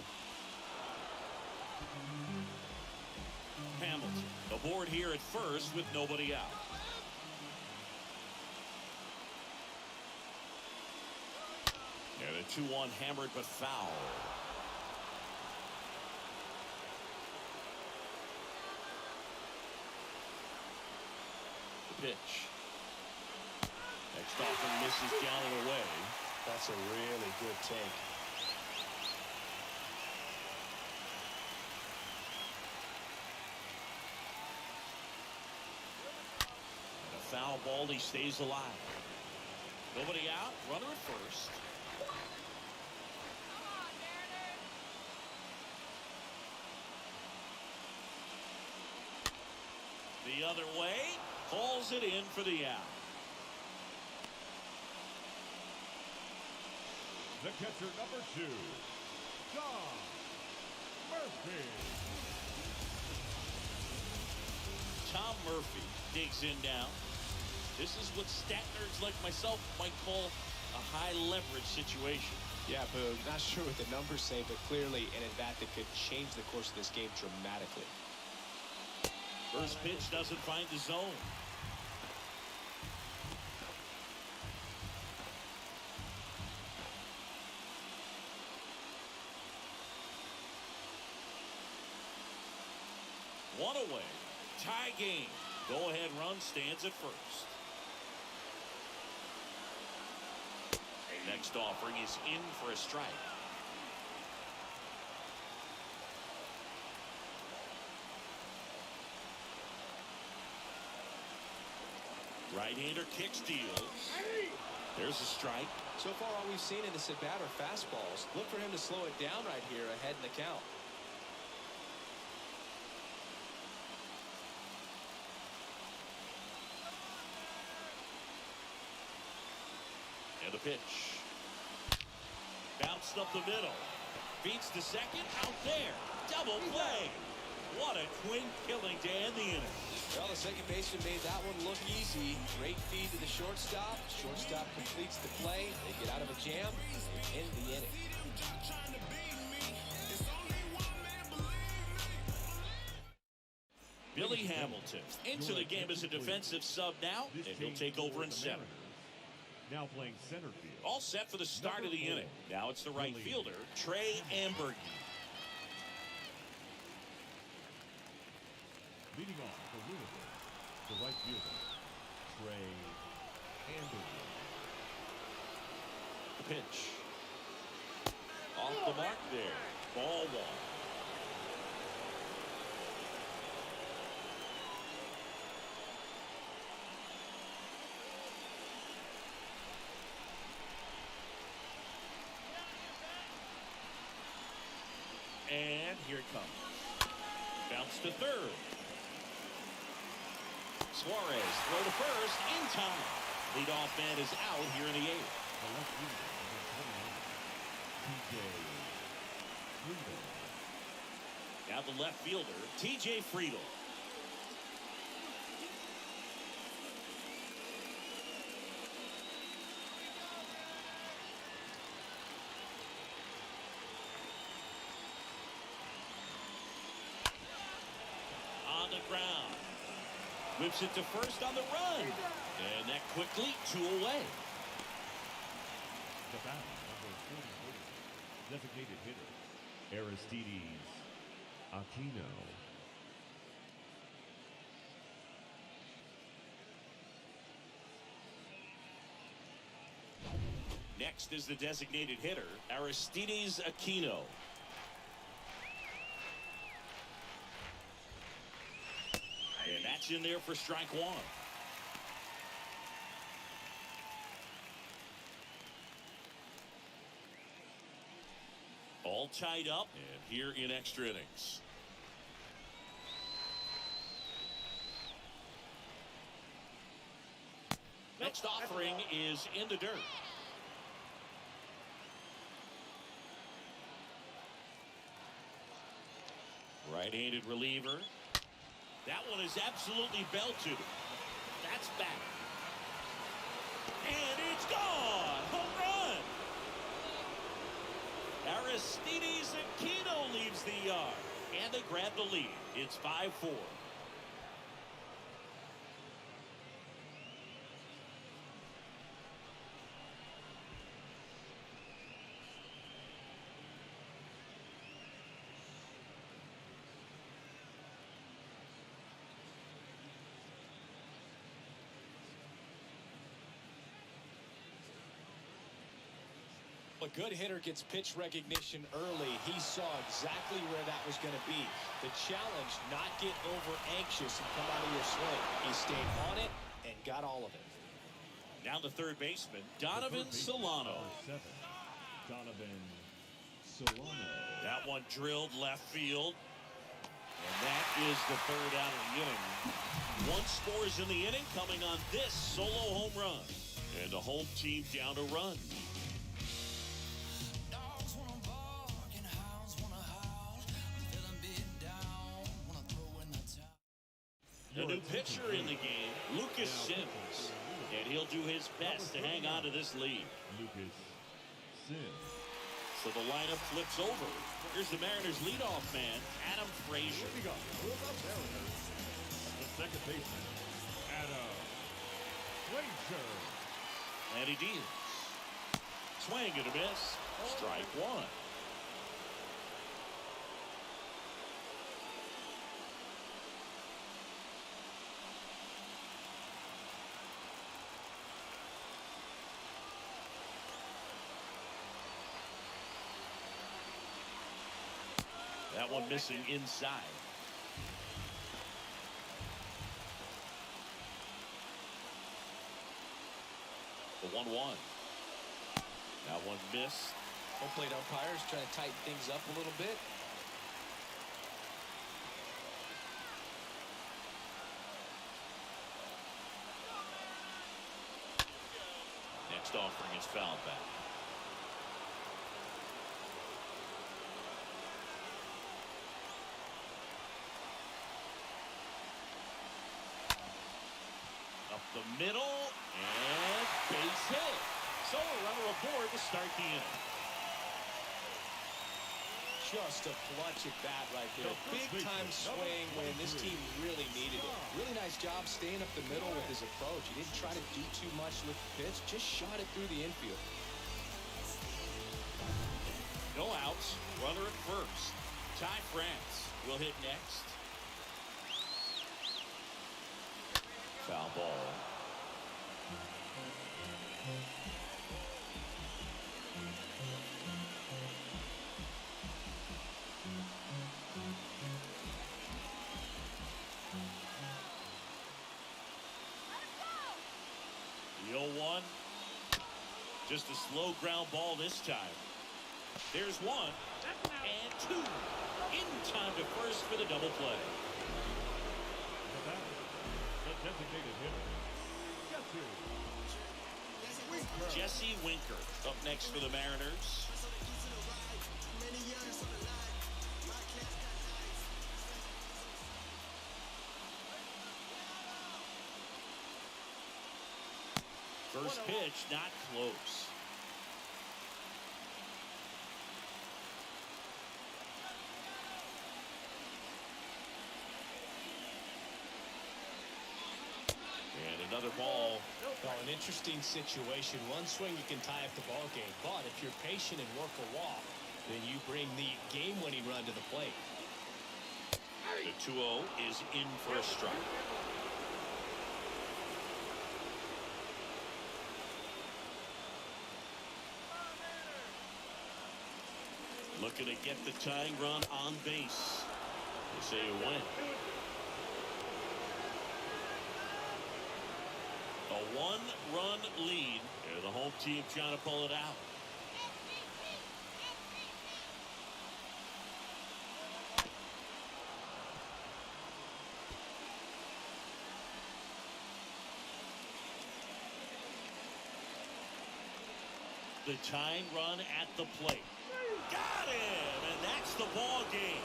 Hamilton aboard here at first with nobody out. And a 2-1 hammered but foul. The pitch. Next offering misses down and away. That's a really good take. And a foul ball, he stays alive. Nobody out, runner at first. The other way, hauls it in for the out. The catcher, number 2, John Murphy. Tom Murphy digs in now. This is what stat nerds like myself might call a high leverage situation. Yeah, Boog, not sure what the numbers say, but clearly an at-bat that could change the course of this game dramatically. First pitch doesn't find the zone. One away. Tie game. Go-ahead run stands at first. Next offering is in for a strike. Right-hander kick steals. There's a strike. So far, all we've seen in this at-bat are fastballs. Look for him to slow it down right here ahead in the count. And the pitch. Bounced up the middle. Beats the second. Out there. Double play. What a twin killing to end the inning. Well, the second baseman made that one look easy. Great feed to the shortstop. Shortstop completes the play. They get out of a jam and end the inning. Billy Hamilton into the game as a defensive sub now, and he'll take over in center. Now playing center field. All set for the start of the inning. Now it's the right fielder, Trey Ambergy. Leading off for Louisville, the right fielder, Trey Ambergy. The pitch. Off the mark there. Ball one. And here it comes. Bounce to third. Suarez throw to first in time. Leadoff man is out here in the eighth. The left fielder, TJ Friedel. Now the left fielder, TJ Friedel. On the ground. Whips it to first on the run. And that quickly 2 away. The batter, number 44, designated hitter, Aristides Aquino. Next is the designated hitter, Aristides Aquino. And that's in there for strike one. All tied up and here in extra innings. Next offering is in the dirt. Right-handed reliever. That one is absolutely belted. That's back. And it's gone. Home run. Aristides Aquino leaves the yard. And they grab the lead. It's 5-4. A good hitter gets pitch recognition early. He saw exactly where that was going to be. The challenge, not get over anxious and come out of your swing. He stayed on it and got all of it. Now the third baseman, Donovan Solano. Number 7, Donovan Solano. That one drilled left field. And that is the third out of the inning. One scores in the inning coming on this solo home run. And the home team down a run. A new pitcher in the game, Lucas Sims. And he'll do his best to hang on to this lead. Lucas Sims. So the lineup flips over. Here's the Mariners leadoff man, Adam Frazier. We got Mariners. The second baseman, Adam Frazier. And he deals. Swing and a miss. Strike one. That one missing inside. The 1-1. That one missed. Home plate umpires trying to tighten things up a little bit. Next offering is fouled back. Up the middle and base hit. So a runner aboard to start the inning. just a clutch at bat right there. Big time swing when this team really needed it. Really nice job staying up the middle with his approach. He didn't try to do too much with the pitch, just shot it through the infield. No outs, runner at first. Ty France will hit next. Foul ball. The 0-1. Just a slow ground ball this time. There's one and two. In time to first for the double play. The designated hitter, Jesse Winker up next for the Mariners. First pitch, not close. And another ball. Well, an interesting situation. One swing you can tie up the ball game, but if you're patient and work a walk, then you bring the game-winning run to the plate. The 2-0 is in for a strike. Looking to get the tying run on base. They say a win. A one-run lead. They're the home team trying to pull it out. The tying run at the plate. Got him! And that's the ball game.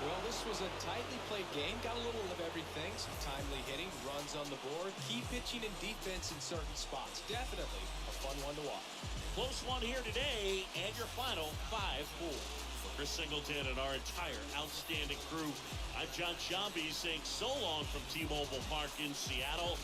Well, this was a tightly played game. Got a little of everything. Some timely hitting, runs on the board, key pitching and defense in certain spots. Definitely a fun one to watch. Close one here today, and your final 5-4. For Chris Singleton and our entire outstanding crew, I'm John Sciambi saying so long from T-Mobile Park in Seattle.